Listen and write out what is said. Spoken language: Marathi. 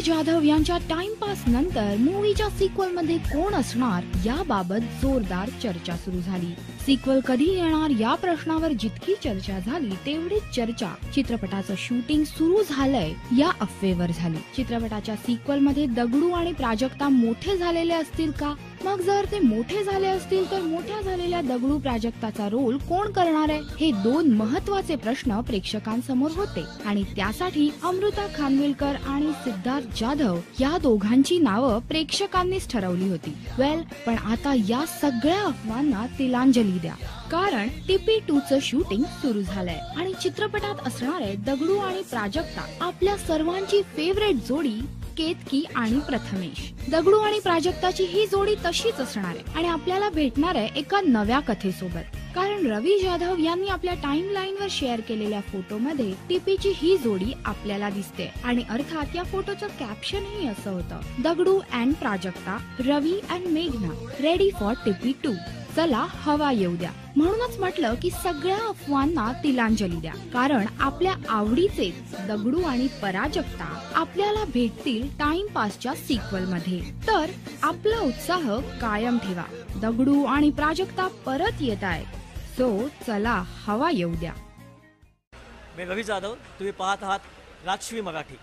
जाधव यांच्या टाइमपास नंतर मूवीच्या सिक्वल मध्ये कोण असणार याबाबत जोरदार चर्चा सुरू झाली। सिक्वल कधी येणार या प्रश्नावर जितकी चर्चा झाली तेवढीच चर्चा चित्रपटाचं शूटिंग सुरू झालंय या अफवेवर झाली। चित्रपटाच्या सिक्वल मध्ये दगडू आणि प्राजक्ता मोठे झालेले असतील का? मग जर ते मोठे झाले असतील तर मोठ्या झालेल्या दगडू प्राजक्ताचा रोल कोण करणार आहे? हे दोन महत्त्वाचे प्रश्न प्रेक्षकांसमोर होते आणि त्यासाठी अमृता खानविलकर आणि सिद्धार्थ जाधव या दोघांची नावं प्रेक्षकांनीच ठरवली होती। पण आता या सगळ्या अफवांना तिलांजली द्या, कारण TP2 चं शूटिंग सुरू झालंय आणि चित्रपटात असणारे दगडू आणि प्राजक्ता आपल्या सर्वांची फेवरेट जोडी केतकी आणि प्रथमेश। दगडू आणि प्राजक्ताची ही जोडी तशीच असणार आहे आणि आपल्याला भेटणार आहे एका नव्या कथेसोबत, कारण रवी जाधव यांनी आपल्या टाइमलाईन वर शेअर केलेल्या फोटोमध्ये टीपीची ही जोडी आपल्याला दिसते आणि अर्थात या फोटोचं कॅप्शन ही असं होतं, दगडू अँड प्राजक्ता, रवी अँड मेघना रेडी फॉर TP2, चला हवा येऊ द्या। म्हणूनच म्हटलं की सगळ्या अफवांना तिलांजली द्या, कारण आपल्या आवडीचे दगडू आणि प्राजक्ता आपल्याला भेटतील टाइमपासच्या सिक्वल मध्ये। तर आपला उत्साह कायम ठेवा, दगडू आणि प्राजक्ता परत येत आहे, सो चला हवा येऊ द्या। मी रवी जाधव, तुम्ही पाहत आहात राजश्री मराठी।